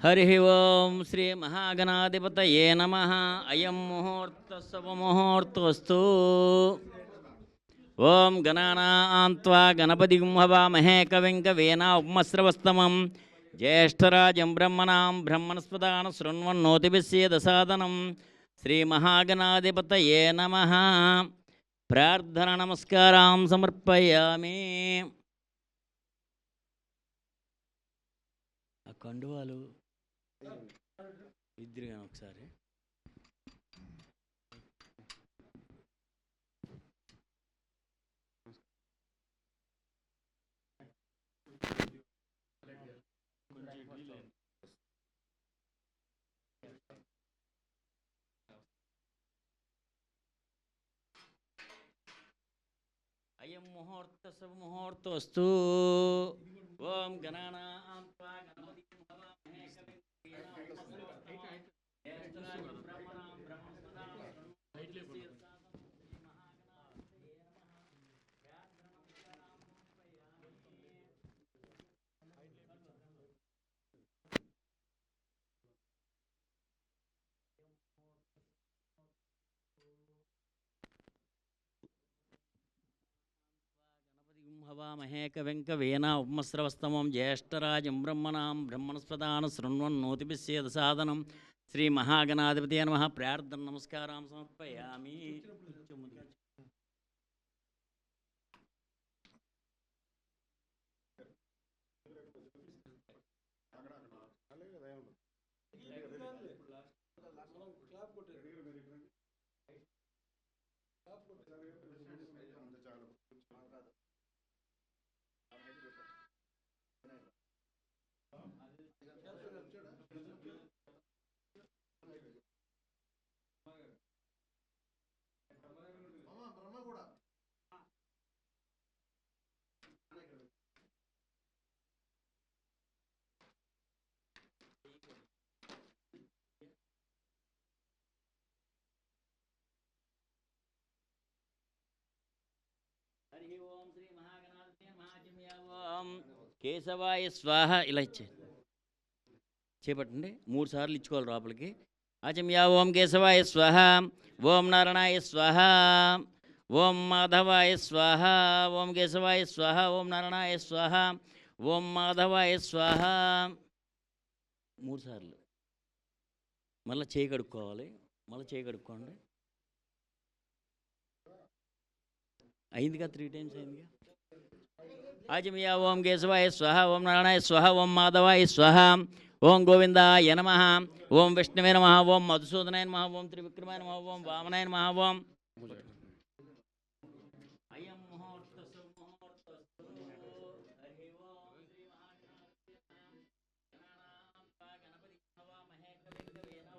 हरि ओं श्री महागणाधिपतये नमः। अयं मुहूर्तस्सुमुहूर्तोऽस्तु। ओं गणानां त्वा गणपतिं हवामहे कविं कवीना उपमस्रवस्तमं ज्येष्ठराजं ब्रह्मणां ब्रह्मणस्पदान शृण्वन्नोतिभिस्येदसादनं श्रीमहागणाधिपतये नमः। प्रार्थना नमस्कारां समर्पयामि। ఆ కండువాలు ఇద్దరు కానీ ఒకసారి అయం ముహూర్త శుభముహూర్తోస్తు. ఓం గణానాం త్వా గణపతిం హవామహే కవిం కవీనాం జ్యేష్ఠరాజం బ్రహ్మణాం బ్రహ్మణస్పదాం శృణ్వన్నోతిభిస్సేదసాదనం శ్రీమహాగణాధిపతయే నమః. ప్రార్థన నమస్కారాం సమర్పయామి. हवामहे कविं कवीना उपमस्रवस्तमं ज्येष्ठराजं ब्रह्मणां ब्रह्मणस्पदान शृण्वन्नोतिभिस्सेदसादनं श्रीमहागणाधिपतये नमः. प्रार्थना नमस्कारां समर्पयामि. హరి ఓం శ్రీ మహాగణాధిపతయే నమః. కేశవాయ స్వాహ. ఇలా ఇచ్చే చేపట్టండి. 3 సార్లు ఇచ్చుకోవాలి లోపలికి. ఆచమ్యా ఓం కేశవాయ స్వాహ. ఓం నారాయణాయ స్వాహ. ఓం మాధవాయ స్వాహ. ఓం కేశవాయ స్వాహ. ఓం నారాయణాయ స్వాహ. ఓం మాధవాయ స్వాహ. 3 సార్లు. మళ్ళీ చేయి కడుక్కోవాలి. మళ్ళీ చేయి కడుక్కోండి. అయిందిగా 3 టైమ్స్ అయిందిగా. ఆచమ్యా ఓం కేశవాయ స్వాహ. ఓం నారాయణాయ స్వాహ. ఓం మాధవాయ స్వాహ. ఓం గోవిందాయ నమః. ఓం విష్ణువే నమః. ఓం మధుసూదనాయ నమః. ఓం త్రివిక్రమాయ నమః. ఓం వామనాయ నమః. ఓం అయం ముహూర్త సుముహూర్తస్తు. హరి ఓం శ్రీ మహాగణాధిపతయే గణానాం త్వా గణపతిం హవామహే కవిం కవీనా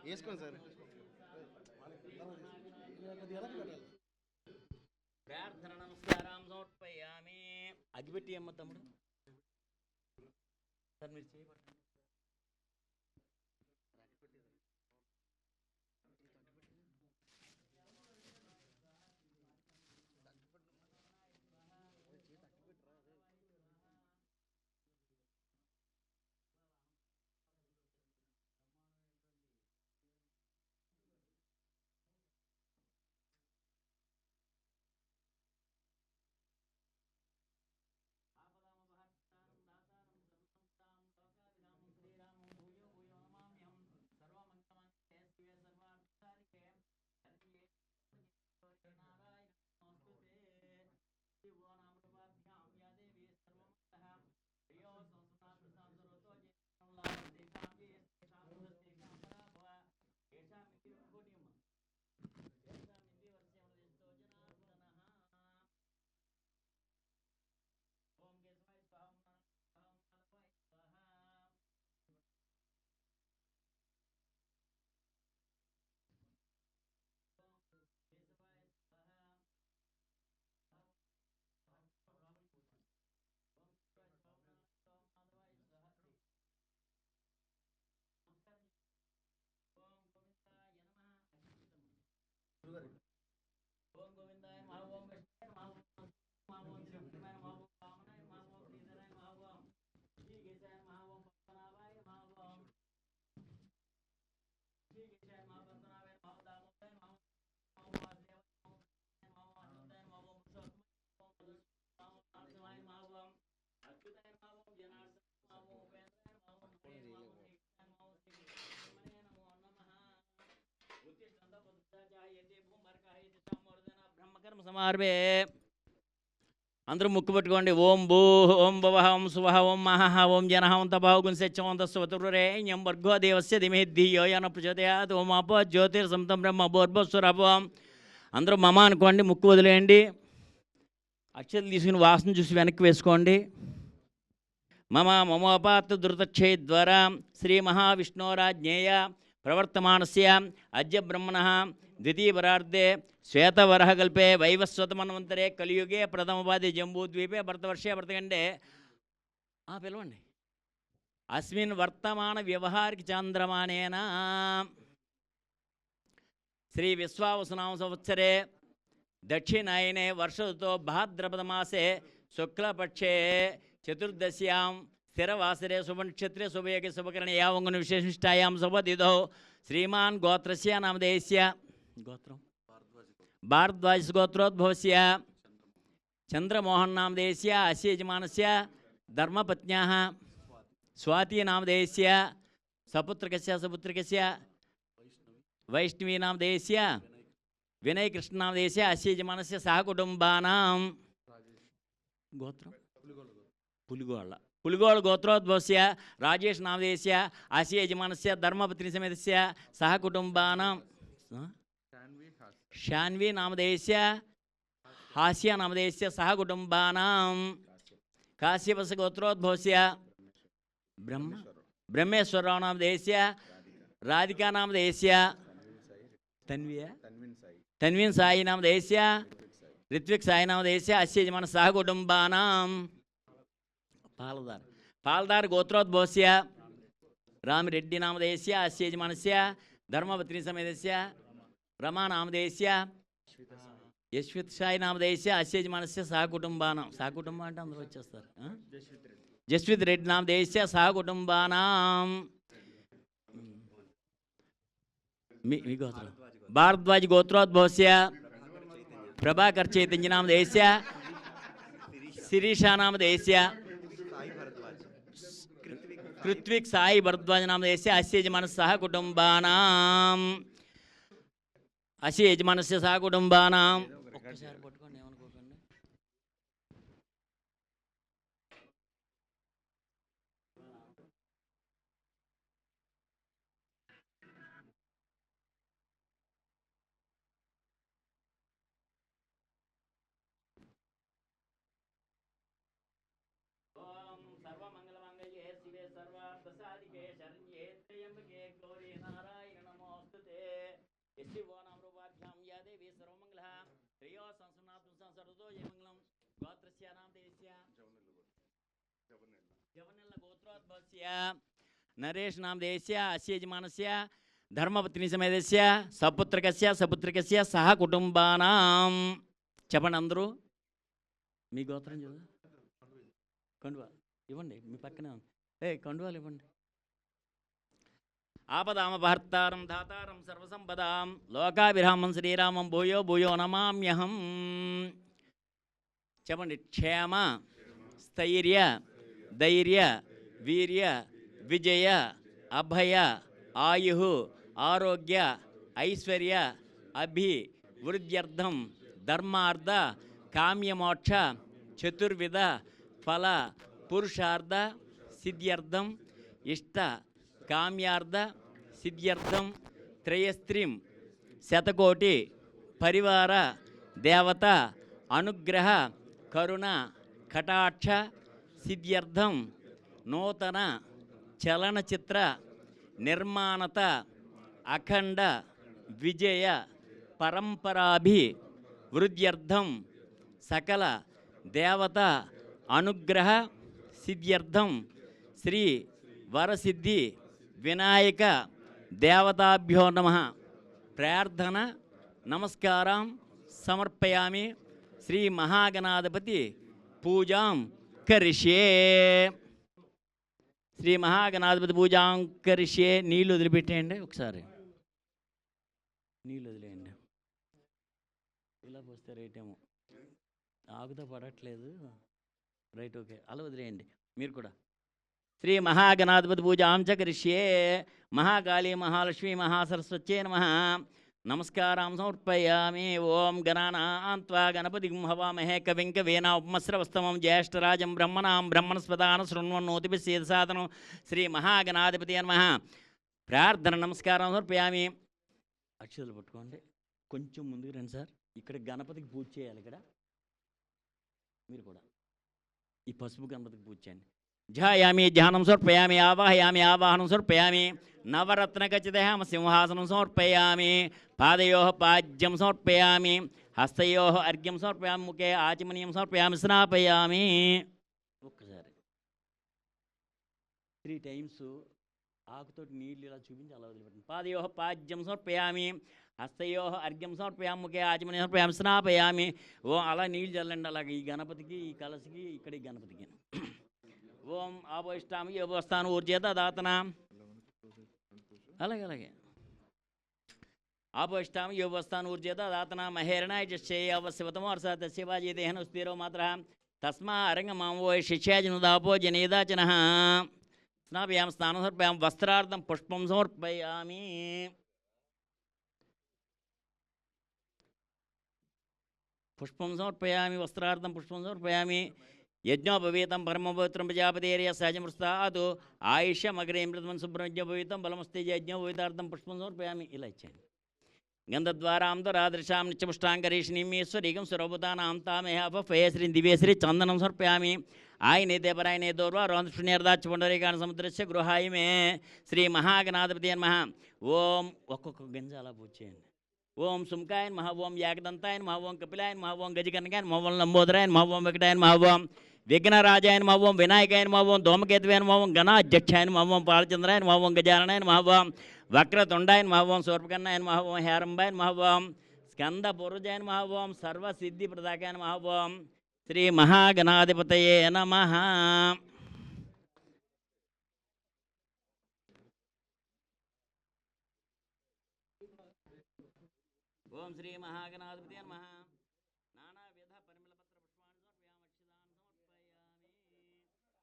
వేసుకోండి సార్. ప్రార్థన నమస్కారం సమర్పయామి. అగిపెట్టి అమ్మ తమ్ముడు సార్ మీరు చేయబట్టండి. సమార్వే అందరూ ముక్కు పట్టుకోండి. ఓం భూ ఓం భవః ఓం సువః ఓం మహః ఓం జనః ఓం తపః గుం సత్యం తస్వతురేణ్యం భర్గో దేవస్య ధిమహి ధియో యన ప్రచోదయాత్ ఓం అపో జ్యోతిర్సంతం బ్రహ్మ భూర్భువస్సురభవం. అందరూ మమ అనుకోండి, ముక్కు వదిలేయండి. అక్షతలు తీసుకుని వాసన చూసి వెనక్కి వేసుకోండి. మమ మమోపాత్త ధృతక్షయ ద్వారా శ్రీ మహావిష్ణోరాజ్ఞేయ ప్రవర్తమానస్య అద్య బ్రహ్మణః ద్వితీయవరార్ధే శ్వేతవరహకల్పే వైవస్వతమన్వంతరే కలియుగే ప్రథమపాది జంబూద్వీపే భరతవర్షే భరతఖండే పిలవండి అస్మిన్ వర్తమాన వ్యవహారిక చాంద్రమానేన శ్రీ విశ్వావసునామ సంవత్సరే దక్షిణాయనే వర్షఋతో భాద్రపదమాసే శుక్లపక్షే చతుర్దశ్యాం స్థిరవాసరే శుభనక్షత్రే శుభయోగే శుభకరణే యావంగున విశేషిష్టాయాం శుభతిథౌ శ్రీమాన్ గోత్రస్య నామధేయస్య గోత్రం భారద్వాజ గోత్రోద్భవస్య చంద్రమోహన్ నామధేయస్య అస్య యజమానస్య ధర్మపత్న్యాః స్వాతి నామధేయస్య సపుత్రకస్య సపుత్రికస్య వైష్ణవీ నామధేయస్య వినయ్ కృష్ణ నామధేయస్య అస్య యజమానస్య సహకుటుంబానాం గోత్రం పులిగోళ గోత్రోద్భవస్య రాజేష్ నామధేయస్య అస్య యజమానస్య ధర్మపత్ని సమేతస్య సహకుటుంబానాం శాన్వి నామధేయస్య హాస్య నామధేయస్య సహకుటుంబానాం కాశ్యపస్య గోత్రోద్భవస్య బ్రహ్మేశ్వరరావు నామధేయస్య రాధికా నామధేయస్య తన్వీన్ సాయి నామధేయస్య రిత్విక్ సాయి నామధేయస్య అస్య యజమాన సహకుటుంబానాం పాలదార్ గోత్రోద్భవస్య రామిరెడ్డి నామధేయస్య అస్య యజమానస్య ధర్మపత్ని సమేతస్య రమా నామధేయస్య యశ్విత్ సాయి నామధేయస్య అస్య యజమానస్య సహకుటుంబానాం సహకుటుంబం అంటే అందరూ వచ్చేస్తారు. జస్విత్ రెడ్డి నామధేయస్య సహకుటుంబానాం మీ గోత్రం భారద్వాజ్ గోత్రోద్భవస్య ప్రభాకర్ చైతన్య నామధేయస్య శిరీషా నామధేయస్య కృత్విక్ సాయి భరద్వాజ నామధేయస్య అస్య యజమానస్య సహకుటుంబానాం అస్య యజమానస్య సహకుటుంబానాం. ఒక్కసారి పట్టుకోండి, ఏమనుకోకండి. ఓం సర్వమంగళమంగళే శివే సర్వార్థసాధికే శరణ్యే త్ర్యంబకే గౌరీ నారాయణ నమోస్తుతే. యస్యో నామ రూపాభ్యాం యా దేవీ సర్వమంగళః త్రియో సంసనాతుం సంసర్వతో జయమంగళం. గోత్రస్య నామధేయస్య జవనెల్ల గోత్రోద్భవస్య నరేష్ నామధేయస్య అస్య యజమానస్య ధర్మపత్ని సమేతస్య సపుత్రకస్య సహకుటుంబానాం. చెప్పండి అందరూ మీ గోత్రం చూడ. కండువా ఇవ్వండి, మీ పక్కనే ఉంది. కండువాలు ఇవ్వండి. ఆపదామపహర్తారం ధాతారం సర్వసంపదాం లోకాభిరామం శ్రీరామం భూయో భూయో నమామ్యహం. చెప్పండి. క్షేమ స్థైర్య ధైర్య వీర్య విజయ అభయ ఆయు ఆరోగ్య ఐశ్వర్య అభివృద్ధ్యర్థం ధర్మార్థ కామ్యమోక్ష చతుర్విధ ఫల పురుషార్థ సిద్ధ్యర్థం ఇష్ట కామ్యార్థ సిద్ధ్యర్థం త్రయస్త్రీం శతకోటి పరివార దేవత అనుగ్రహ కరుణ కటాక్ష సిద్ధ్యర్థం నూతన చలనచిత్ర నిర్మాణత అఖండ విజయ పరంపరాభి వృద్ధ్యర్థం సకల దేవత అనుగ్రహ సిద్ధ్యర్థం శ్రీ వరసిద్ధి వినాయక దేవతాభ్యో నమః ప్రార్థన నమస్కారం సమర్పయామి. శ్రీ మహాగణాధిపతి పూజాం కరిష్యే. శ్రీ మహాగణాధిపతి పూజాం కరిష్యే. నీళ్ళు వదిలిపెట్టేయండి, ఒకసారి నీళ్ళు వదిలేయండి. ఇలా పోస్తే రైట్ ఏమో, ఆగుతా పడట్లేదు. రైట్, ఓకే, అలా వదిలేయండి మీరు కూడా. శ్రీ మహాగణాధిపతి పూజాం చ కరిష్యే. మహాకాళీ మహాలక్ష్మీ మహాసరస్వత్యై నమః. నమస్కారం సమర్పయామి. ఓం గణానాన్త్వా గణపతిం హవామహే కవిం కవీనా ఉపమస్రవస్తమం జ్యేష్ఠరాజం బ్రహ్మణాం బ్రహ్మణస్పదాన శృణ్వన్నోతిపి సేదసాదనం శ్రీ మహాగణాధిపతి నమః. ప్రార్థన నమస్కారం సమర్పయామి. అక్షతలు పట్టుకోండి, కొంచెం ముందుకు రండి సార్. ఇక్కడ గణపతికి పూజ చేయాలి. ఇక్కడ మీరు కూడా ఈ పసుపు గణపతికి పూజ చేయండి. ధ్యాయామి ధ్యానం సమర్పయామి. ఆవాహయామి ఆవాహనం సమర్పయామి. నవరత్నఖచితయామ సింహాసనం సమర్పయామి. పాదయో పాద్యం సమర్పయామి. హస్తయో అర్ఘ్యం సమర్పయామి. ముఖే ఆచమనీయం సమర్పయామి. స్నాపయామి. ఒక్కసారి 3 టైమ్స్ ఆకుతోటి నీళ్ళు ఇలా చూపించి అలా వదిలిపెట్టండి. పాదయో పాద్యం సమర్పయామి. హస్తయో అర్ఘ్యం సమర్పయామి. ముఖే ఆచమనీయం సమర్పయామి. స్నాపయామి. ఓ అలా నీళ్ళు చల్లండి. అలాగే ఈ గణపతికి, ఈ కలశకి, ఇక్కడ ఈ గణపతికి. ఓం ఆపోయిష్టామి యోగస్థానం ఊర్జేత దాతన. అలాగే ఆపోయిష్టామి యోగస్థానం ఊర్జేత దాతన మహేరణాయ జశ్చేయవశివతమో అర్సాత్ శివాజీ దేహన స్థిరో మాత్ర తస్మా అరంగమావో శిష్యాజనుదాపో జనేదాచన. స్నాపయామి స్నానం సమర్పయామి. వస్త్రార్థం పుష్పం సమర్పయామి. పుష్పం సమర్పయామి. వస్త్రార్థం పుష్పం సమర్పయామి. యజ్ఞోపవీతం పరమపవిత్రం ప్రజాపతిర్య సహజమృస్తాదు ఆయుష్యమగ్రేమృతం శుభ్రజ్ఞోపవీతం బలమస్తే యజ్ఞోపవీతార్థం పుష్పం సమర్పయామి. ఇలా ఇచ్చాను. గంధద్వారాంతరాదృశాం నిత్యముష్టాంగరీషిణీమేశ్వరీగం స్వరూపతానాం తామేహపయశ్రీ దివ్యశ్రీ చందనం సమర్పయామి. ఆయనైతే పరాయణే దౌర్వా రోంధృష్ణ్యర్దాచ పుండరీకాణ సముద్రస్య గృహాయి మే శ్రీ మహాగణాధిపతి నమః. ఓం ఒక్కొక్క గంజ అలా పూజ చేయండి. ఓం సుంకాయ నమః. ఓం యాగదంతాయ నమః. ఓం కపిలాయ నమః. ఓం గజకర్ణకాయ నమః. ఓం లంబోదరాయ నమః. ఓం వెంకటాయ నమః. ఓం విఘ్నరాజాయ నమః. ఓం వినాయకాయ నమః. ఓం ధూమకేతువే నమః. ఓం గణాధ్యక్షాయ నమః. ఓం పాలచంద్రాయ నమః. ఓం గజాననాయ నమః. ఓం వక్రతుండాయ నమః. ఓం శూర్పకర్ణాయ నమః. ఓం హేరంబాయ నమః. ఓం స్కందపురుజాయ నమః. ఓం సర్వసిద్ధిప్రదాకాయ నమః. ఓం శ్రీ మహాగణాధిపతయే నమః. ఓం శ్రీ మహాగణాధిపతి నమః. నానావిధ పరిమళపత్ర పుష్పాన్ని సమర్పయామి. అక్షతాన్ని సమర్పయామి. ఓం శ్రీ మహాకాళీ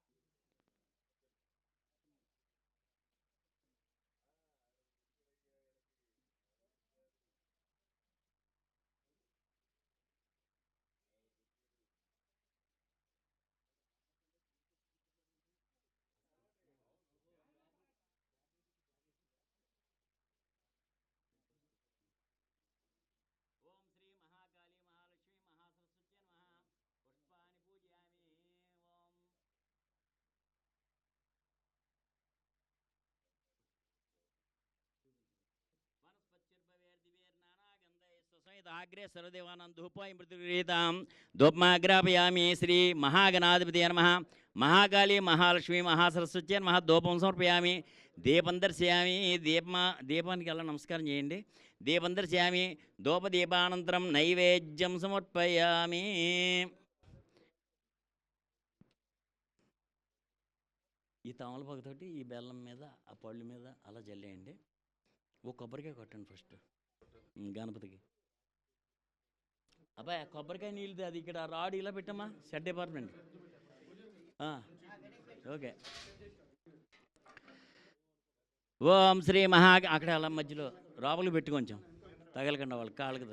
మహాలక్ష్మి మహాసరస్వతి నమః. పుష్పాన్ని పూజయామి. ఓం వనస్పత్యుర్భవేర్దివేర్నానాగంధైः సర్వదేవానాం ధూపాయ మృతురీతాం ధూపమాగ్రాపయామి. శ్రీ మహాగణాధిపతి నమః. మహాకాళీ మహాలక్ష్మి మహాసరస్వతి నమః. ధూపం సమర్పయామి. దీపం దర్శయామి. దీపానికి అలా నమస్కారం చేయండి. దీపం దర్శయామి. ధూపదీపానంతరం నైవేద్యం సమర్పయామి. ఈ తమలపాకుతోటి ఈ బెల్లం మీద, ఆ పళ్ళు మీద అలా జల్లేయండి. ఓ కొబ్బరికాయ కొట్టండి ఫస్ట్ గణపతికి. అబ్బాయి కొబ్బరికాయ నీళ్ళు అది ఇక్కడ రాడు ఇలా పెట్టమ్మా. Shed department. ఓకే. ఓం శ్రీ అక్కడ అలా మధ్యలో లోపలికి పెట్టి కొంచెం తగలకుండా వాళ్ళకి కాళ్ళకి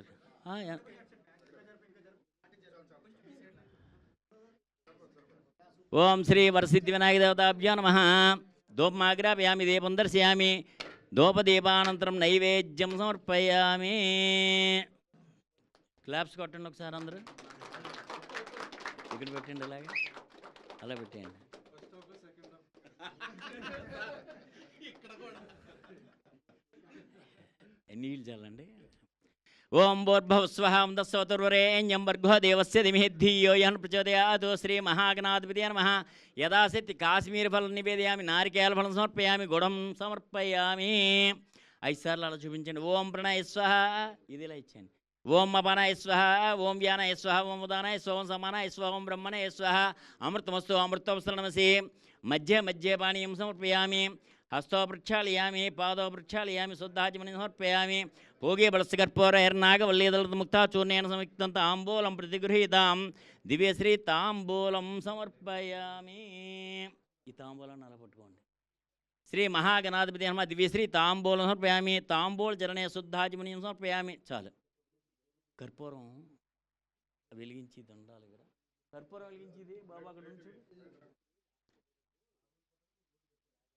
ఓం శ్రీ వరసిద్ధి వినాయక దేవతాభ్యో నమః. ధూపమాగ్రాపయామి. దీపం దర్శయామి. ధూపదీపానంతరం నైవేద్యం సమర్పయామి. క్లాప్స్ కొట్టండి ఒకసారి అందరూ. ఇక్కడ పెట్టండి. అలాగే అలా పెట్టేయండి. నీళ్ళు చల్లండి. ఓం భూర్భువస్వహం తస్సవతుర్వరేణ్యం భర్గో దేవస్య ధిమహి ధియో యః ప్రచోదయాత్. శ్రీ మహాగణాధిపతి నమః. యథాశక్తి కాశ్మీర ఫలం నివేదయామి. నారికేల ఫలం సమర్పయామి. గుడం సమర్పయామి. 5 సార్లు అలా చూపించండి. ఓం ప్రణయ స్వహ. ఇది ఇలా ఇచ్చేయండి. ఓం అపానాయ స్వహ. ఓం వ్యానాయ స్వహ. ఓం ఉదానాయ స్వ. ఓం సమానాయ స్వ. ఓం బ్రహ్మణయ స్వహ. అమృతమస్తు అమృతవస్త్రనమసి. మధ్య మధ్య పానీయం సమర్పయామి. హస్తో ప్రక్షాళయామి. పాదో ప్రక్షాళయామి. శుద్ధాచమని సమర్పయామి. భోగే బలస్కర్పూరైర్నాగవల్లీదళముక్తా చూర్ణేన సంయుక్తం తాంబూలం ప్రతిగృహీతాం. దివ్యశ్రీ తాంబూలం సమర్పయామి. ఈ తాంబూలాన్ని అలా పట్టుకోండి. శ్రీ మహాగణాధిపతి నమః దివ్యశ్రీ తాంబూలం సమర్పయామి. తాంబూల చరణే శుద్ధాచమనీయం సమర్పయామి. చాలు. కర్పూరం వెలిగించి దండాలు ఇక్కడ. కర్పూరం వెలిగించింది బాబా అక్కడ ఉంచు.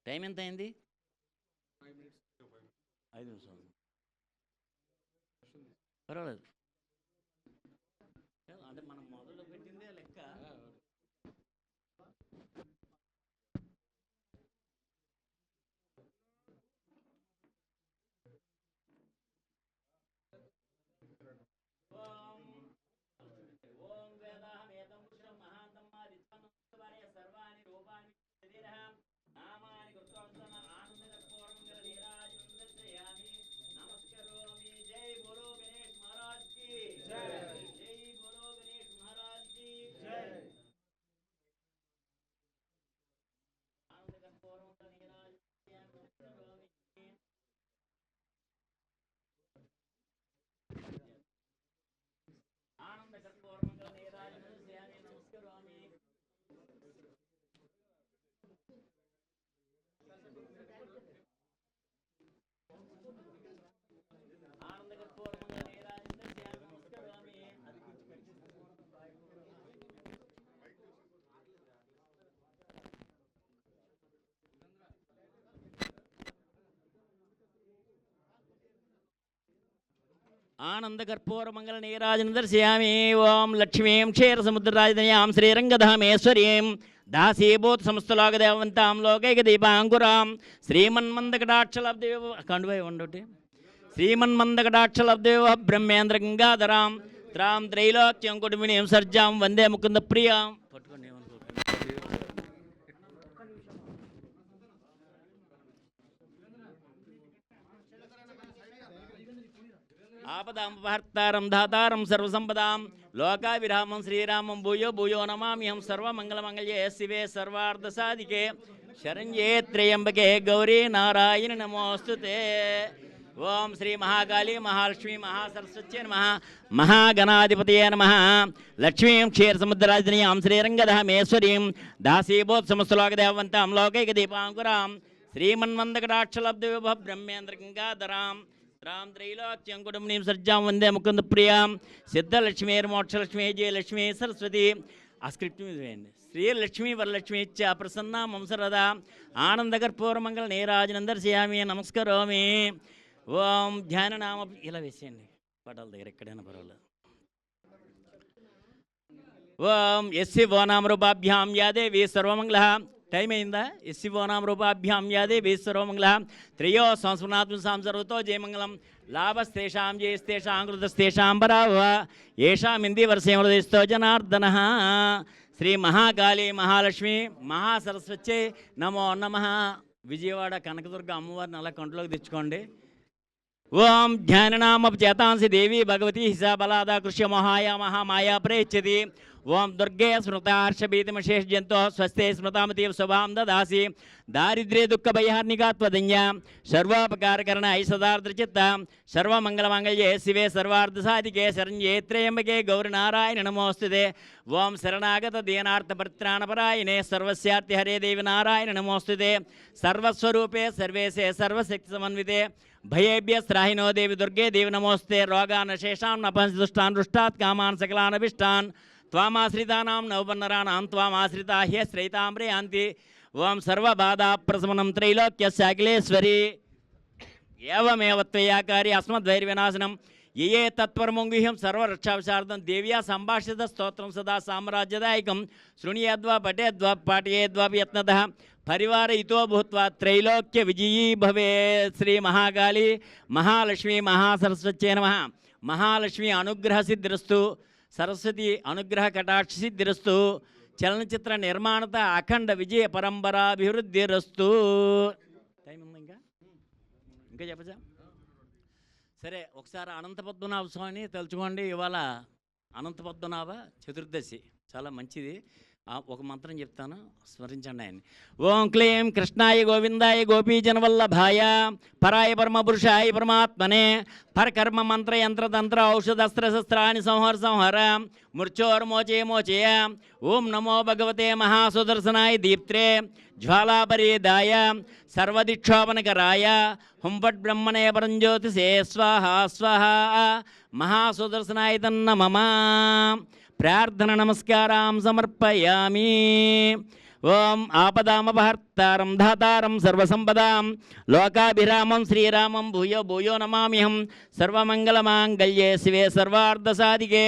టైం ఎంత అయింది? 5 నిమిషాలు. పర్వాలేదు. అంటే మనం మొదలు పెట్టిందే లెక్క. ఓం వేదాహమేతం పురుషం మహాంతం మాదిత్యం సర్వాణి రూపాణి శరీరః నామాని కృత్వస్తన ఆనందకర్పూరం గరనీరాజనం దర్శయామి. నమస్కరోమి. జై బోలో గణేష్ మహారాజ్ కి జై. జై బోలో గణేష్ మహారాజ్ కి జై. ఆనందకర్పూరం గరనీరాజనం నమస్కరోమి. ఆనందకర్పూరం గరనీరాజనం దర్శయామి. నమస్కరోమి. ఆనందకర్పూరం గరనీరాజనం దర్శయామి. నమస్కరోమి. ఆనందకర్పూరమంగళ నీరాజనం దర్శయామి. ఓం లక్ష్మీం క్షీరసముద్రరాజధాన్యాం శ్రీరంగధామేశ్వర్యీం దాసీభూత సమస్తలోకదేవంతాం లోకైక దీపాంకురాం శ్రీమన్మందకటాక్షలబ్దేవ కండువై ఉండొట్టి శ్రీమన్మందకటాక్షలబ్దేవ బ్రహ్మేంద్ర గంగాధరాం త్రాం త్రైలోక్యం కుటుంబినీం సర్జాం వందే ముకుంద ప్రియాం. పట్టుకోండి. ఆపదాంపహర్తారం ధాతారం సర్వసంపదాం లోకావిరామం శ్రీరామం భూయో భూయో నమామ్యహం సర్వమంగళమంగళ్యే శివే సర్వార్థసాధికే శరణ్యే త్రయంబకే గౌరీ నారాయణ నమోస్తుతే. ఓం శ్రీ మహాకాళీ మహాలక్ష్మీ మహాసరస్వత్యే నమః. మహాగణాధిపతయే నమః. లక్ష్మీం క్షీరసముద్రరాజధాన్యాం శ్రీరంగధామేశ్వర్యీం దాసీభూత సమస్తలోకదేవంతాం లోకైక దీపాంకురాం శ్రీమన్మందకటాక్షలబ్దేవ బ్రహ్మేంద్ర గంగాధరాం రాం త్రైలోక్యం కుటుంబినీం సర్జాం వందే ముకుంద ప్రియాం సిద్ధలక్ష్మీర్ మోక్షలక్ష్మీ జయలక్ష్మీ సరస్వతి. ఆ స్క్రిప్ట్ మీద వేయండి. శ్రీలక్ష్మీ వరలక్ష్మీ చ ప్రసన్నా మంసరదా ఆనందకర్పూరమంగళ నీరాజనం దర్శయామి. నమస్కరోమి. ఓం ధ్యాననామ ఇలా వేసేయండి పటాల దగ్గర ఎక్కడైనా పర్వాలేదు. ఓం ఎస్సి వోనామ రూపాభ్యాం యాదేవి సర్వమంగళ. టైం అయిందా? ఎస్సి వోనామ రూపాభ్యాం యాదేవి సర్వమంగళ. త్రయో సంస్మరణాత్మసాం సర్వతో జయమంగళం. లాభస్తేషాం జయస్తేషాం కృతస్తేషాం పరావ ఏషామింది వర్షేమృదేస్తో జనార్దన. శ్రీ మహాకాళీ మహాలక్ష్మి మహాసరస్వత్యై నమో నమః. విజయవాడ కనకదుర్గ అమ్మవారిని అలా కంట్లోకి తెచ్చుకోండి. ఓం ధ్యాననామచేతాంసి దేవి భగవతి హిసాబలాదా కృష్య మహాయ మహామాయా ప్రయచ్చతి. ఓం దుర్గే స్మృతార్షభీతిమశేషజంతో స్వస్తే స్మృతామతీవ శుభాం దదాసి. దారిద్ర్య దుఃఖ భయహార్నికాత్వదన్య సర్వోపకారకరణ ఐసదార్ద్రచిత్త సర్వమంగళమంగళ్యే శివే సర్వార్ధసాధికే శరణ్యే త్రయంబకే గౌరీనారాయణ నమోస్తుతే. ఓం శరణాగత దీనార్థపరిత్రాణపరాయణే సర్వస్యార్తి హరే దేవి నారాయణ నమోస్తుతే. సర్వస్వరూపే సర్వేశే సర్వశక్తి సమన్వితే భయేభ్య త్రాహినో దేవి దుర్గే దేవి నమోస్తే. రోగాన్ శేషాం నపంసి దుష్టాన్ దృష్టాత్ కామాన్ సకలానభిష్టాన్ త్వామాశ్రితానాం నవపన్నరాణాం త్వామాశ్రితా హ్యశ్రైతాంబ్రే యాంతి. ఓం సర్వబాధాప్రశమనం త్రైలోక్యశాకిలేశ్వరి ఏవమేవ త్వయాకారి అస్మద్వైర్వినాశనం ఏ తత్పరమంగుహ్యం సర్వరక్షావిశార్థం దేవ్యా సంభాషిత స్తోత్రం సదా సామ్రాజ్యదాయకం శృణుయాద్వా పఠేద్వా పాఠయేద్వాపి యత్నతః పరివారయితో భూత్వా త్రైలోక్య విజయీ భవేత్. శ్రీ మహాకాళీ మహాలక్ష్మీ మహాసరస్వత్యై నమః. మహాలక్ష్మి అనుగ్రహ సిద్ధిరస్తు. సరస్వతి అనుగ్రహ కటాక్ష సిద్ధిరస్తు. చలనచిత్ర నిర్మాణత అఖండ విజయ పరంపరాభివృద్ధిరస్తు. టైం ఉంది ఇంకా చెప్పచ్చా? సరే, ఒకసారి అనంత పద్మనాభ స్వామిని తలుచుకోండి. ఇవాళ అనంత పద్మనాభ చతుర్దశి చాలా మంచిది. ఒక మంత్రం చెప్తాను, స్మరించండి ఆయన్ని. ఓం క్లీం కృష్ణాయ గోవిందాయ గోపీజనవల్లభాయ పరాయ పరమపురుషాయ పరమాత్మనే పరకర్మ మంత్ర యంత్ర తంత్ర ఔషధస్త్ర శస్త్రాన్ని సంహర మృత్యోర్మోచే మోచయ. ఓం నమో భగవతే మహాసుదర్శనాయ దీప్త్రే జ్వాలాపరీదాయ సర్వదిక్షోపనకరాయ హుంపట్బ్రహ్మణే పరంజ్యోతిషే స్వాహ స్వాహ మహాసుదర్శనాయ తన్నమమ. ప్రార్థన నమస్కారం సమర్పయామి. ఓం ఆపదామపహర్తారం ధాతారం సర్వసంపదాం లోకాభిరామం శ్రీరామం భూయో భూయో నమామ్యహం. సర్వమంగళమాంగళ్యే శివే సర్వార్ధసాధికే.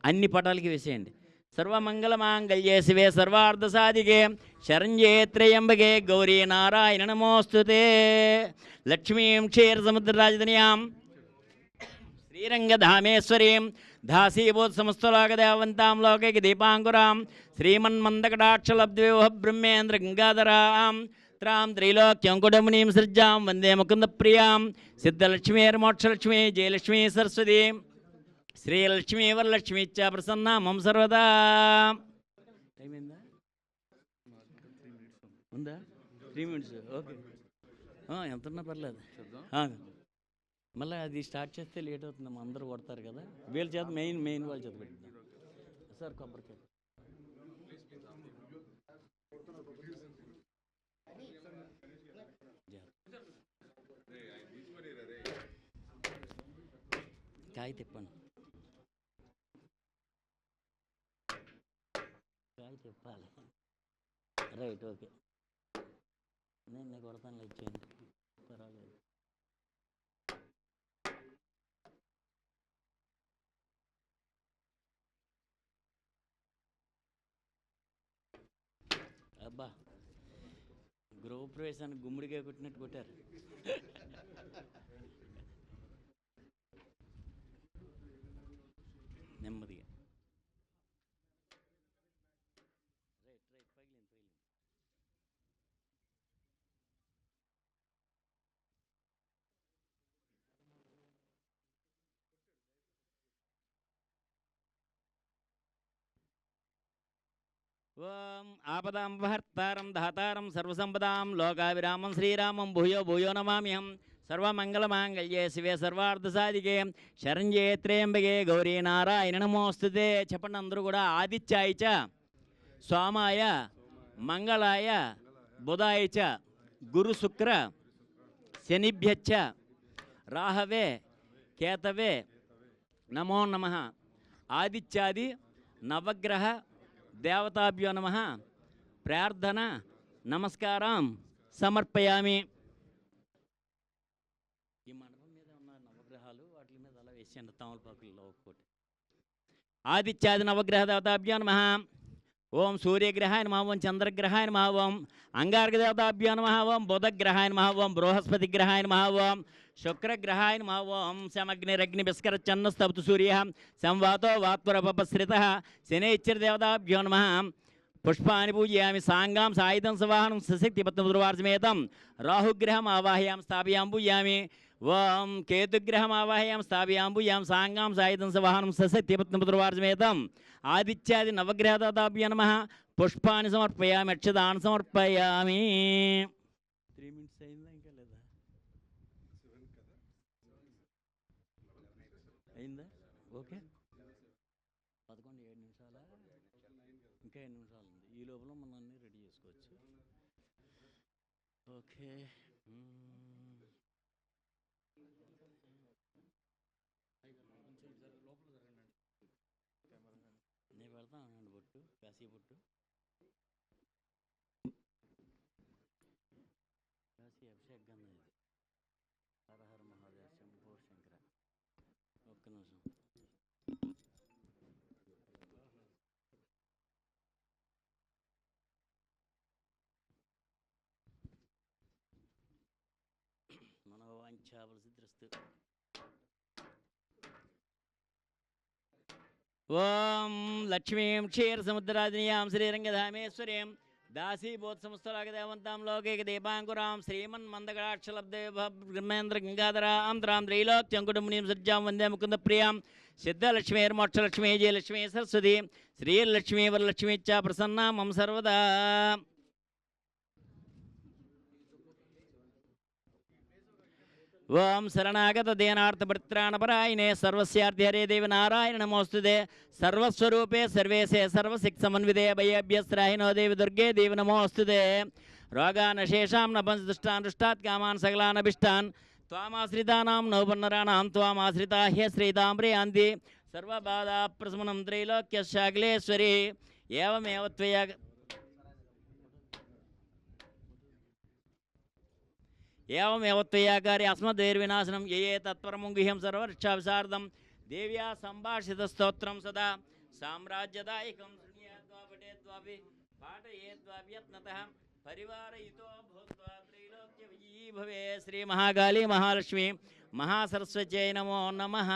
అన్ని పటాలకి వేసేయండి. సర్వమంగళమాంగళ్యే శివే సర్వార్ధసాధికే శరణ్యే త్రయంబకే గౌరీ నారాయణ నమోస్తుతే. లక్ష్మీం క్షీరసముద్రరాజధాన్యాం శ్రీరంగధామేశ్వరీం దాసీభూత సమస్తలోకదేవంతాం లోకైక దీపాంకురాం శ్రీమన్మందకటాక్షలబ్ద్వివహ బ్రహ్మేంద్ర గంగాధరాం త్రాం త్రైలోక్యంకుటమునీం సృజ్జాం వందే ముకుంద ప్రియాం. సిద్ధలక్ష్మీర్మోక్షలక్ష్మీ జయలక్ష్మీ సరస్వతీ శ్రీలక్ష్మీ వరలక్ష్మీ చ ప్రసన్నా మమ సర్వదా. టైం అయిందా? ఉందా? 3 minutes. ఓకే, ఎంతన్నా పర్లేదు. మళ్ళీ అది స్టార్ట్ చేస్తే లేట్ అవుతుంది, అందరూ కొడతారు కదా. వీళ్ళ చేత మెయిన్ వాళ్ళ చేత పెట్టిద్దాం సార్. కొబ్బరికాయ కాయ తిప్పండి, కాయ తిప్పాలి. Right, okay. నేను కొడతాను, ఇచ్చేయండి, పర్వాలేదు. అబ్బా, గృహప్రవేశానికి గుమ్మడికాయ కొట్టినట్టు కొట్టారు. నెమ్మదిగా. రైట్ పగిలింది. ఓం ఆపదాంపహర్తారం ధాతారం సర్వసంపదాం లోకాభిరామం శ్రీరామం భూయో భూయో నమామ్యహం. సర్వమంగళమాంగళ్యే శివే సర్వార్థసాధికే శరణ్యే త్రయంబకే గౌరీ నారాయణ నమోస్తుతే. చెప్పండి అందరూ కూడా. ఆదిత్యాయ చ సోమాయ మంగళాయ బుధాయ చ గురు శుక్ర శనిభ్యచ్చ రాహవే కేతవే నమో నమః. ఆదిత్యాది నవగ్రహ దేవతాభ్యో నమః. ప్రార్థన నమస్కారం సమర్పయామి. ఈ మండపం మీద ఉన్న నవగ్రహాలు వాటి మీద అలా వేసేయండి, తమలపాకుల్లో ఒక్కోటి. ఆదిత్యాది నవగ్రహ దేవతాభ్యో నమః. ఓం సూర్యగ్రహాయ నమః. ఓం చంద్రగ్రహాయ నమః. ఓం అంగారక దేవతాభ్యో నమః. ఓం బుధగ్రహాయ నమః. ఓం బృహస్పతి గ్రహాయ నమః. ఓం శుక్రగ్రహాయ నమః. ఓం శమగ్నిరగ్నిభిస్కరచ్చన్నస్తవతు సూర్య సంవాతో వాత్వరపపశ్రిత శనైశ్చరదేవతాభ్యో నమః. పుష్పాన్ని పూజయామి. సాంగాం సాయుధం సవాహనం సశక్తి పత్నముద్రవార్జమేతం. రాహుగ్రహం ఆవాహయాం స్థాపయాం పూజయామి. ఓం కేతుగ్రహం ఆవాహయాం స్థాపయాం పూజయాం. సాంగాం సాయుధం సవాహనం సశక్తి పత్నముద్రవార్జమేతం. ఆదిత్యాది నవగ్రహదాభ్యో నమః. పుష్పాన్ని సమర్పయామి. అక్షదాన్ని సమర్పయామి. 3 minutes అయిందా ఇంకా లేదా? అయిందా? ఓకే. 11 7 నిమిషాలా? ఇంకా 7 నిమిషాలు ఉంది. ఈ లోపల మనం అన్నీ రెడీ చేసుకోవచ్చు. ఓకే. నేను పెడతాను అనండి బొట్టు, కాశీ బొట్టు, కాశీ అభిషేక్ గంధం ఇది. హర హర మహాదేవ శంభో శంకర. ఒక్క నిమిషం. మనోవాంఛాఫలసిద్ధిరస్తు. ఓం లక్ష్మీం క్షీరసముద్రరాజనీయాం శ్రీరంగధామేశ్వరీం దాసీభూత సంస్థలాగదేవంతాం లోకైక దీపాంకురాం శ్రీమన్మందగడాక్షలబ్దే బ్రహ్మేంద్ర గంగాధరాం త్రాం త్రైలోక్యంకుటమునీం సజ్జాం వందే ముకుంద ప్రియాం సిద్ధలక్ష్మీర్మోక్షలక్ష్మీ జయలక్ష్మీ సరస్వతి శ్రీలక్ష్మీ వరలక్ష్మీ చ ప్రసన్నా మమ సర్వదా. ఓం శరణాగత దేనార్థపరిత్రాణపరాయణే సర్వస్యార్థి హరే దేవి నారాయణ నమోస్తుతే సర్వస్వరూపే సర్వేశే సర్వశక్తి సమన్వితే భయేభ్యస్త్రాహినో దేవి దుర్గే దేవి నమోస్తుతే. రోగానశేషాం నపంచదుష్టాన్ దృష్టాత్ కామాన్ సకలానభిష్టాన్ త్వామాశ్రితానాం నౌపన్నరాణాం త్వామాశ్రితా హ్యశ్రీతాంబ్రయాంతి సర్వబాధా ప్రశమనం త్రైలోక్యశాకిలేశ్వరి ఏవమేవ త్వయా ఏవమేవ త్వయాకారి అస్మద్వైర్వినాశనం యయే తత్పరమం గుహ్యం సర్వరక్షావిశారదం దేవ్యా సంభాషిత స్తోత్రం సదా సామ్రాజ్యదాయకం శృణ్యాద్వా పఠేద్వాపి పాఠయేద్వాప్యత్నతః పరివారయితో భూత్వా త్రైలోక్య విజయీ భవే. శ్రీ మహాకాళీ మహాలక్ష్మి మహాసరస్వత్యై నమో నమః.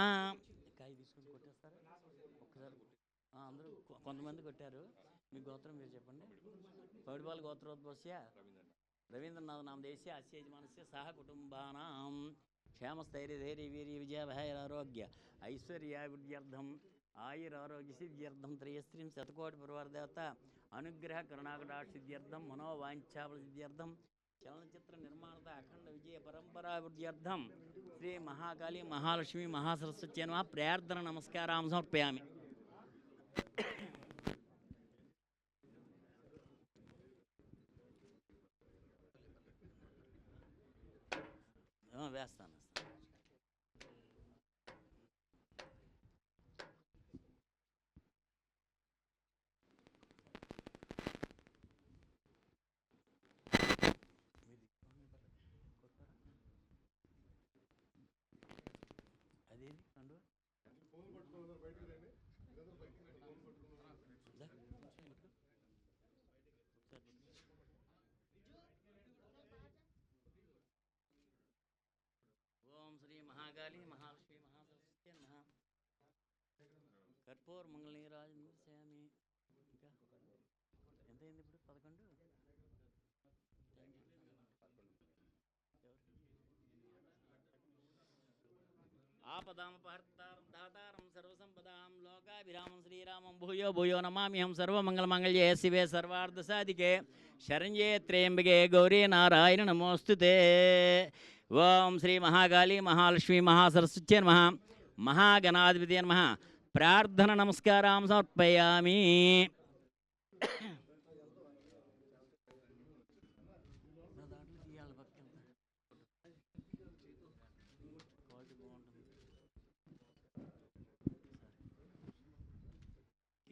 అందరూ కొంతమంది కొట్టారు. మీ గోత్రం మీరు చెప్పండి. పౌడిపాల గోత్రోద్భవస్య రవీంద్రనాథ్ నామదేశ్య అస్య యజమానస్య సహ కుటుంబానాం క్షేమస్థైర్యధైర్య వీర్య విజయభైరారోగ్య ఐశ్వర్యాభివృద్ధ్యర్థం ఆయురారోగ్య సిద్ధ్యర్థం త్రయస్త్రీం శతకోటి పరివారదేవత అనుగ్రహ కరుణాకటాక్షిద్ధ్యర్థం మనోవాంఛాఫలసిద్ధ్యర్థం చలనచిత్ర నిర్మాణత అఖండ విజయ పరంపరాభివృద్ధ్యర్థం శ్రీ మహాకాళీ మహాలక్ష్మి మహాసరస్వత్యై నమః ప్రార్థన నమస్కారాం సమర్పయామి. వేస్తాను. అదేది కండు ఓం శ్రీ మహాకాళీ మహాలక్ష్మి మహాసరస్వత్యై నమః. కర్పూర్ మంగళీరాజు నిశ్యామి. ఇంకా ఎంతైంది ఇప్పుడు? 11. ఆపదామపహర్తారం దాతారం సర్వసంపదాం లోకాభిరామం శ్రీరామం భూయో భూయో నమామ్యహం సర్వమంగళమంగళ్యే శివే సర్వార్థసాధికే శరణ్యే త్రయంబకే గౌరీ నారాయణ నమోస్తుతే. ఓం శ్రీ మహాకాళీ మహాలక్ష్మి మహాసరస్వత్యై నమః. మహాగణాధిపతయే నమః. ప్రార్థన నమస్కారాం సమర్పయామి.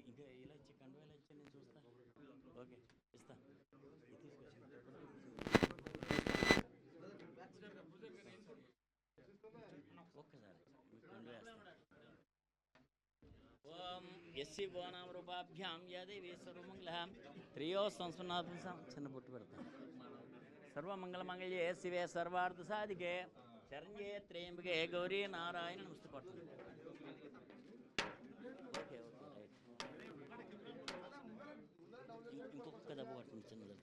ఇంకా ఇలా ఇచ్చి కండువాలు ఇచ్చి నేను చూస్తా. ఓకే ఇస్తా. ఓం ఎస్సి బోనాం రూపాభ్యాం యాదేవి సర్వమంగళ త్రియో సంస్మనాథం చిన్న బొట్టు పెడతాం. సర్వమంగళమంగళ్యే శివే సర్వార్థ సాధికే శరణ్యే త్రయంబకే గౌరీ నారాయణ నమస్తే పట్టు. Okay okay right. ఇంకొక దెబ్బ పట్టింది చిన్నది.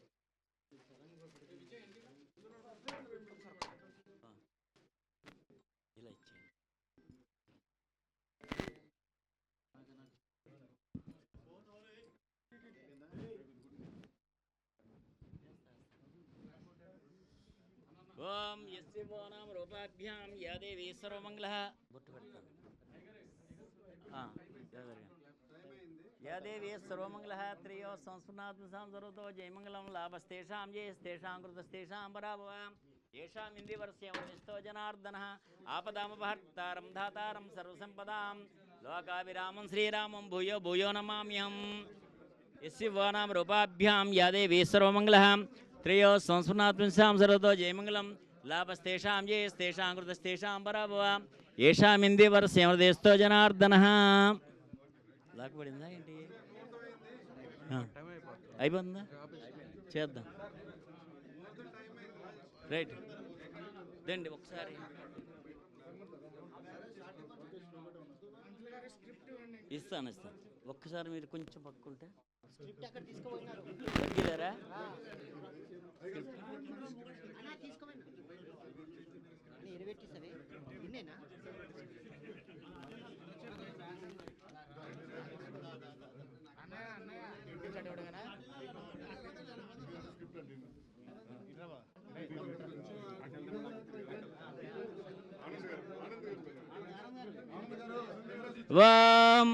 ఇలా ఇచ్చేయండి. ఓం యస్య బోనాం రూపాభ్యాం యాదేవి సర్వమంగళ బొట్టు పెడతాను. యాదేవి సర్వమంగళ త్రియో సంస్మృతాత్మసాం సర్వతో జయమంగళం లాభస్తేషాం జయస్తేషాం కృతస్తేషాం పరాభవ येषाम् इन्दिवर्ष्यमनिस्तो जनार्दनः आपदामपहर्तारं धातारं सर्वसम्पदां लोकाभिरामं श्रीरामं भूयो भूयो नमाम्यहम् यस्य वानां रूपाभ्यां या देवी सर्वमङ्गलः त्रयो संस्मृतात्मसां सर्वतो जयमङ्गलं लाभस्तेषां जयस्तेषां कृतस्तेषां पराभव येषाम् इन्दिवर्ष्यमनिस्तो जनार्दनः లాక్పడిందా ఏంటి అయిపోతుందా చేద్దాం రైట్ దండి ఒకసారి ఇస్తాను ఒక్కసారి మీరు కొంచెం పక్కుంటే తగ్గిదారా ఓం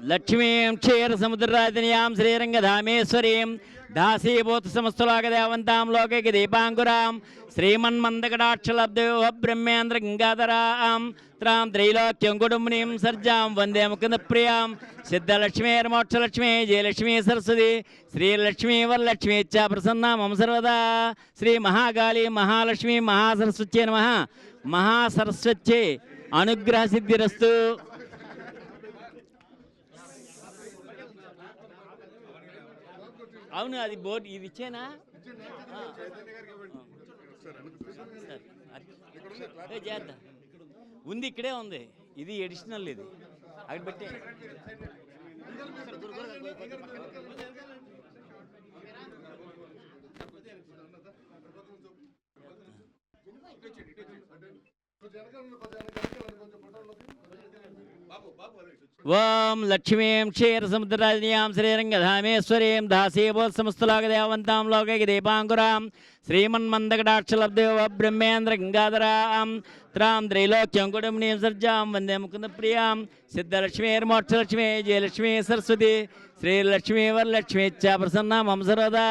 లక్ష్మీం క్షీరసముద్రరాజనీయాం శ్రీరంగధామేశ్వరీం దాసీభూత సమస్తలోకదేవంతాం లోకైక దీపాంకురాం శ్రీమన్మందకటాక్షలబ్దేవ బ్రహ్మేంద్ర గంగాధరాం త్రాం త్రైలోక్యం కుటుంబినీం సర్జాం వందే ముకుంద ప్రియాం సిద్ధలక్ష్మీర్మోక్షలక్ష్మీ జయలక్ష్మీ సరస్వతి శ్రీలక్ష్మీ వరలక్ష్మీ చ ప్రసన్నా మమ సర్వదా శ్రీ మహాకాళీ మహాలక్ష్మీ మహాసరస్వత్యై నమః మహాసరస్వత్యై అనుగ్రహ సిద్ధిరస్తు. అవును అది బోర్డు ఇది ఇచ్చేనా చేద్దాం ఉంది ఇక్కడే ఉంది ఇది ఎడిషనల్ ఇది అక్కడ పెట్టే ఓం లక్ష్మీం క్షీరసముద్రరాజనీయాం శ్రీరంగధామేశ్వరీం దాసీభూతసమస్తలోకదేవంతాం లోకైక దీపాంకురాం శ్రీమన్మందకటాక్షలబ్దేవ బ్రహ్మేంద్ర గంగాధరాం త్రాం త్రైలోక్యం కుటుంబినీం సర్జాం వందే ముకుంద ప్రియాం సిద్ధలక్ష్మీర్మోక్షలక్ష్మీ జయలక్ష్మీ సరస్వతి శ్రీలక్ష్మీ వరలక్ష్మీ చ ప్రసన్నా మమ సర్వదా.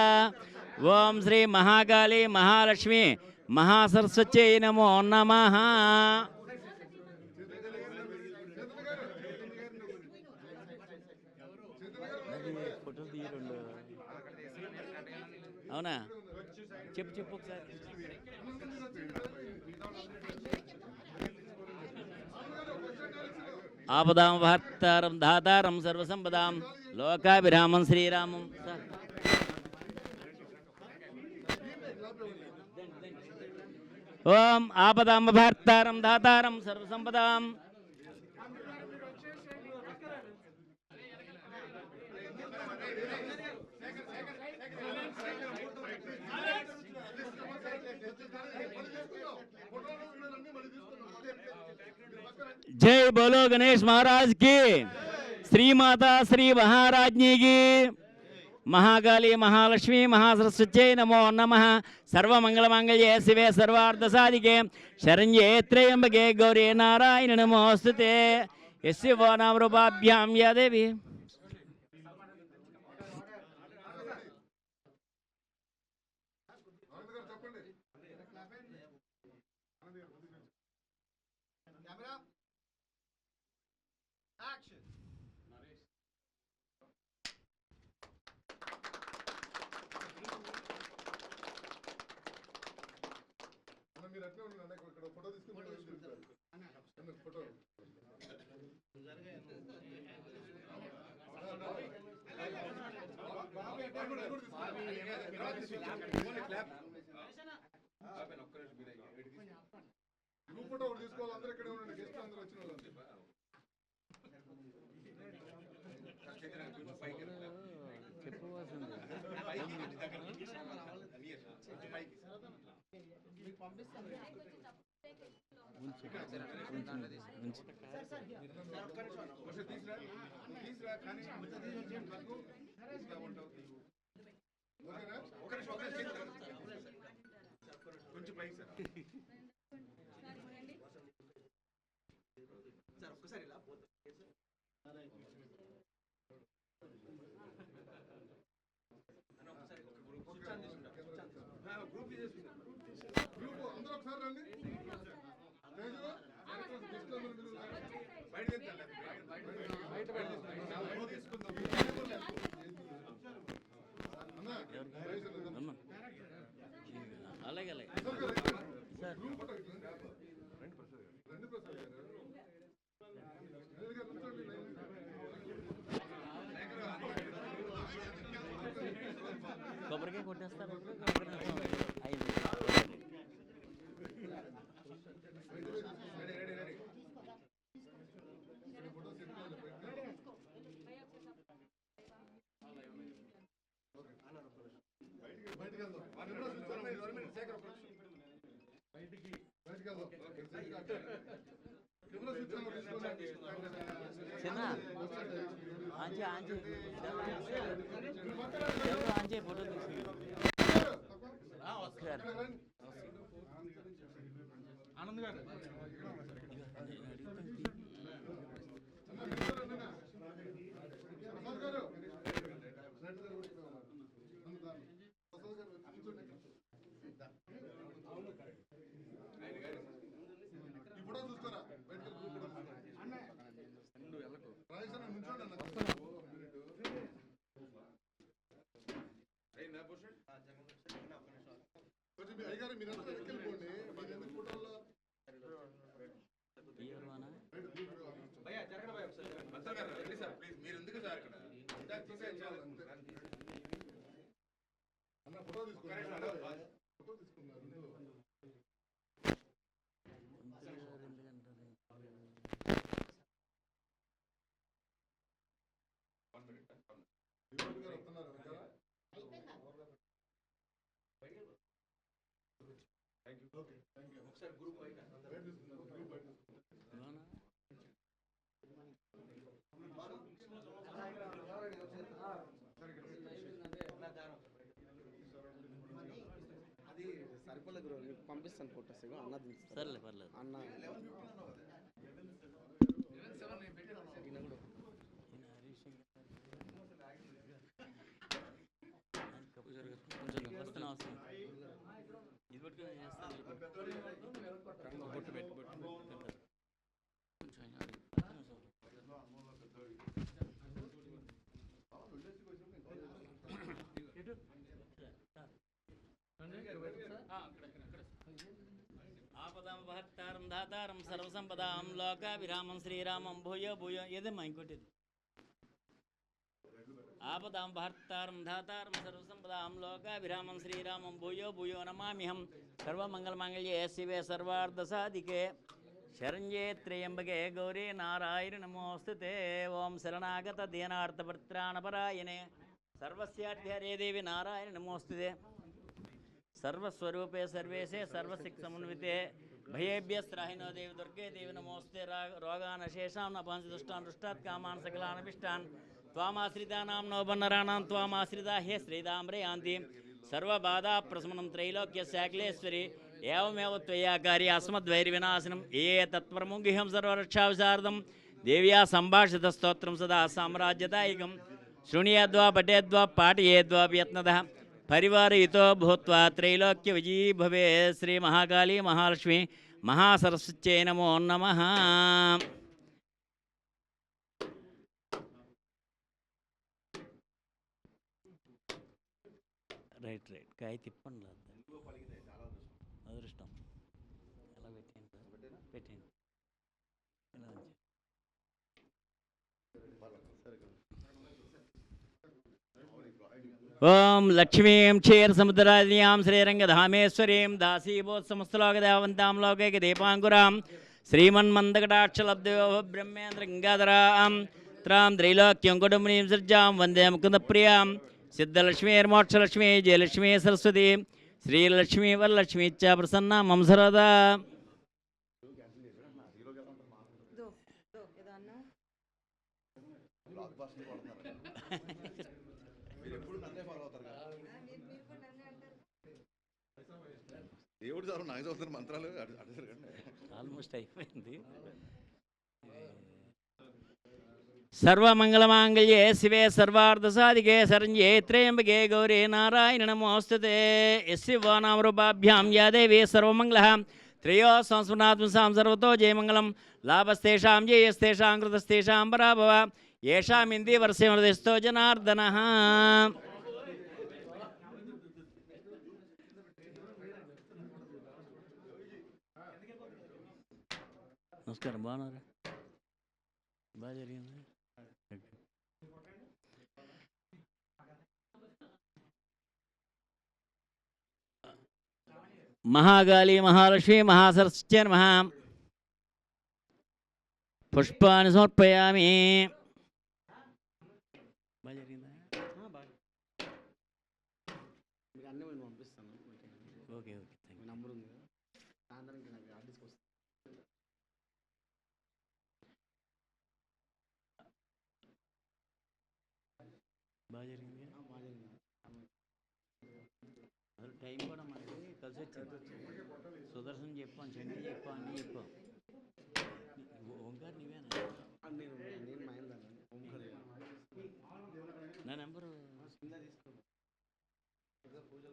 ఓం శ్రీ మహాకాళీ మహాలక్ష్మి మహాసరస్వత్యై నమో నమః. అవునా చెప్పు చెప్పు ఒకసారి. ఆపదాం భర్తారం ధాతారం సర్వసంపదాం లోకాభిరామం శ్రీరామం. ఓం ఆపదాం భర్తారం ధాతారం సర్వసంపదాం जय बोलो गणेश महाराज की श्री माता श्री महाराज्ञी की महाकाली महालक्ष्मी महासरस्वत्यै नमो नमः. सर्वमंगलमांगल्ये शिवे सर्वार्थ साधिके शरण्ये त्र्यंबके गौरी नारायण नमोस्तुते. यस्य वो नाम रूपाभ्यां या देवी అలాగే అలాగే సార్ కొబ్బరికాయ కొట్టేస్తారు. చిన్న ఆంజే ఆంజే ఆంజే ఫోటో తీసుకుంది. ఆనంద్ గారు అది సరిపోలే గురు, మీకు పంపిస్తాను ఫోటోస్. అన్న దించుతాను. సర్లే పర్లేదు. అన్న కొంచెం వస్తున్నా అవసరం ఇది పట్టుకుని చేస్తాను. బొట్టు పెట్టు, ఆపదాం భక్తారం దాతారం సర్వసంపదాం లోకాభిరామం శ్రీరామం భూయో భూయో ఏదమ్మా ఇంకోటి ఆపదాం భర్తారం ధాతారం సర్వసంపదాం లోకాభిరామం శ్రీరామం భూయో భూయో నమామ్యహం సర్వమంగళమాంగళ్యే శివే సర్వార్ధసాధికే శరణ్యే త్రయంబకే గౌరీ నారాయణ నమోస్తుతే. ఓం శరణాగత దీనార్థపత్రాణపరాయణే సర్వస్యార్థ్యరే దేవి నారాయణ నమోస్తుతే. సర్వస్వరూపే సర్వేశే సర్వశక్తిసమన్వితే భయేభ్యస్త్రాహినో దేవి దుర్గే దేవి నమోస్తే. రోగానశేషాం నపాంసి దుష్టాన్ దుష్టాత్ కామాన్ సకలానభిష్టాన్ త్వామాశ్రితానాం నోపన్నరాణాం త్వామాశ్రితా హే శ్రీదాంబ్రే యాంతి సర్వబాధా ప్రశమనం త్రైలోక్యశాఖలేశ్వరి ఏవమేవ త్వయాకారి అస్మద్వైర్వినాశనం ఏ తత్పరముంగిహం సర్వరక్షావిశారదం దేవ్యా సంభాషిత స్తోత్రం సదా సామ్రాజ్యదాయకం శృణుయాద్వా పఠేద్వా పాఠయేద్వాపి యత్నతః పరివారయుతో భూత్వా త్రైలోక్య విజయీ భవే. శ్రీ మహాకాళీ మహాలక్ష్మి మహాసరస్వత్యై నమో నమః. రైట్ రైట్ కాయ తిప్పండి అదృష్టం ఎలా పెట్టేయండి పెట్టేయండి ఎలా ఉంచండి. ఓం లక్ష్మీం క్షీరసముద్రాదియాం శ్రీరంగధామేశ్వరీం దాసీభూత్సమస్తలోకదేవంతాం లోకైక దీపాంకురాం శ్రీమన్మందకటాక్షలబ్దేవ బ్రహ్మేంద్ర గంగాధరాం త్రాం త్రైలోక్యం కుటుంబనీం సృజాం వందే ముకుందప్రియాం సిద్ధలక్ష్మీర్మోక్షలక్ష్మీ జయలక్ష్మీ సరస్వతి శ్రీలక్ష్మీ వరలక్ష్మీ చ ప్రసన్న మమ సర్వదా. దేవుడు సార్ నాకు చదువుతున్న మంత్రాలు ఆల్మోస్ట్ అయిపోయింది. సర్వమంగళమాంగళ్యే శివే సర్వార్థసాధికే శరణ్యే త్రయంబకే గౌరీ నారాయణ నమోస్తుతే. యస్య నామ రూపాభ్యాం యా దేవీ సర్వమంగళః త్రయో సంస్మరణాత్మసాం సర్వతో జయమంగళం లాభస్తేషాం జయస్తేషాం కృతస్తేషాం పరాభవ ఏషామింది వర్షమృదిస్తో జనార్దనః. నమస్కారం, బాగున్నారా? బాగా జరిగింది. మహాకాళీ మహాలక్ష్మీ మహాసరస్వత్యై నమః. పుష్పాన్ని సమర్పయామి. బాగా జరిగిందా? మీకు అన్నీ నేను పంపిస్తాను. Okay okay thank you. Number ఉంది కదా, సాయంత్రానికి నాకు ఆర్డర్స్కి వస్తాను. బాగా జరిగింది. బాగా జరిగింది. అసలు టైం కూడా మనకి కలిసి వచ్చింది. సుదర్శన్ చెప్పాను, చండీ చెప్పాను, అన్నీ చెప్పాం. ఓంకార్ నీవేనా? నేను మహేందర్ ఓంకార్. నా నెంబరు కింద తీసుకో. పూజలో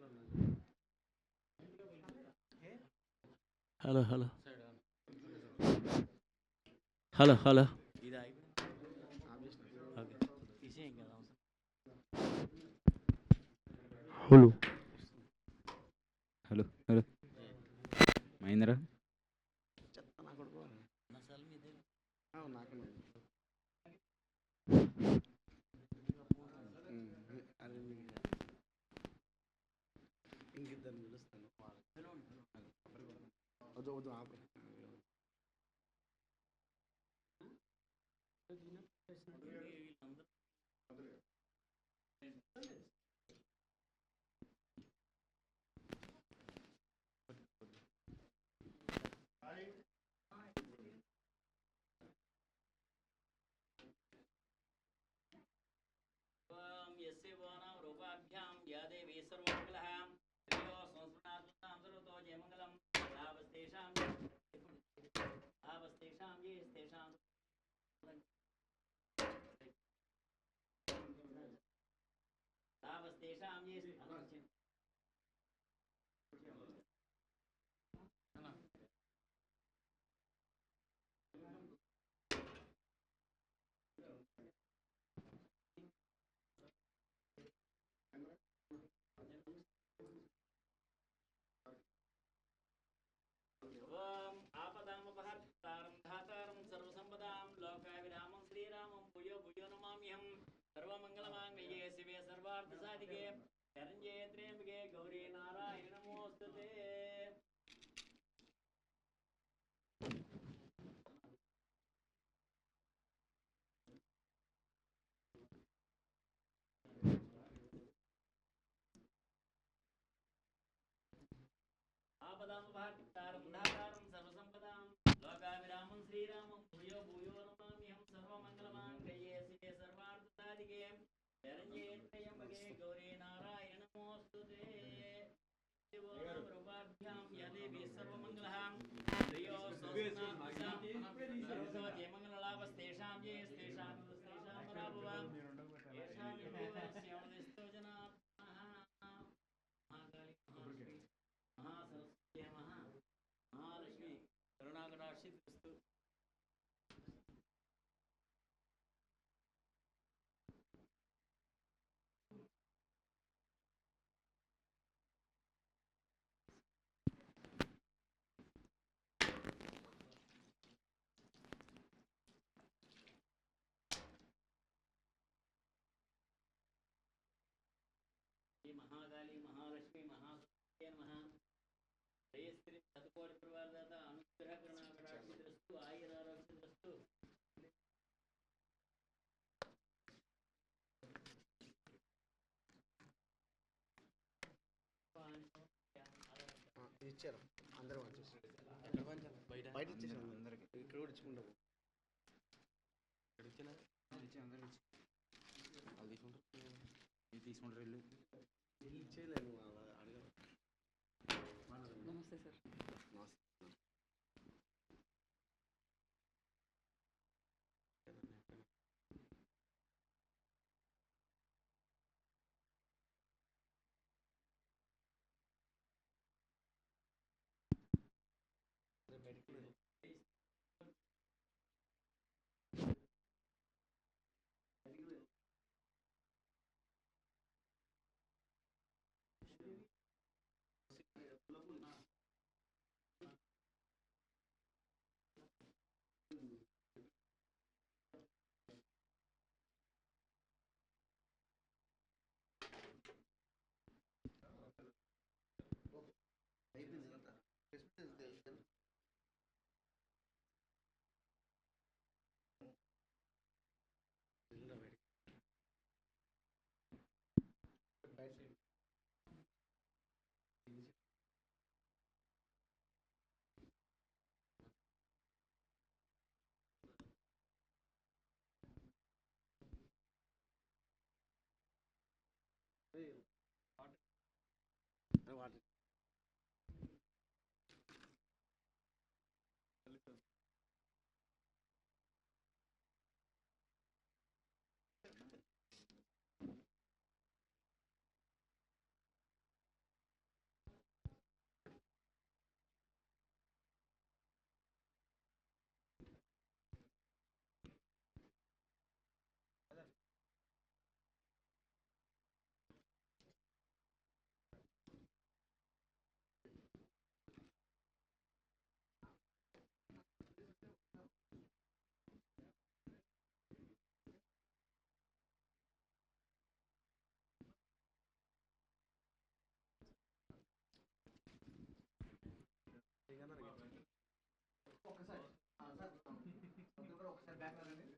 హలో హలో హలో హలో ఇది ఓకే తీసేయం కదా. హలో హలో హలో మహేంద్ర చెత్త నా కొడుకు అన్నసార్లు మీదే నాకు అది ఇంకిద్దరు పిలుస్తాను వద్దు వద్దు ఆపు यस्य वानां रूपाभ्यां या देवी सर्वमङ्गलः त्रयो संस्मृतान्तरो जयमङ्गलं तावस्तेषां ये तेषां तावस्तेषां ये आपदामपहर्तारं धातारं सर्वसम्पदां लोकाभिरामं श्रीरामं भूयो भूयो नमाम्यहं सर्वमङ्गलमाङ्गल्ये शिवे सर्वार्थसाधिके शरण्ये त्र्यम्बके गौरी नारायणि नमोऽस्तुते आपदामपहर्तारं धातारं सर्वसम्पदां लोकाभिरामं श्रीरामं भूयो भूयो नमाम्यहं सर्वमङ्गलमाङ्गल्ये शिवे सर्वार्थसाधिके शरण्ये त्र्यम्बके गौरी नारायणि नमोऽस्तुते रूपाभ्यां या देवी सर्वमङ्गलः त्रयो संस्कृतां जयमङ्गललाभस्तेषां ये स्तेषां पराभवं येषां श्यामदिस्तो जनाः महाकाली महासरस्वती महालक्ष्मी करुणाकटाक्षिस्तु महाकाली महालक्ष्मी महासरस्वती नमः श्रेयस्त्री शतकोटि परिवारदाता अनुग्रह करुणाकटाक्षिस्तु आयुरारोग्यस्तु ఇచ్చారు అందరూ వచ్చేసి ఎక్కడ పంచారు బయట ఇచ్చేసాను అందరికి ఇక్కడ కూడా ఇచ్చుకుంటాము తీసుకుంటారు వెళ్ళు ఇచ్చేయలేను అలా అడగను నమస్తే సార్ వాటర్ బ్యాక్ రండి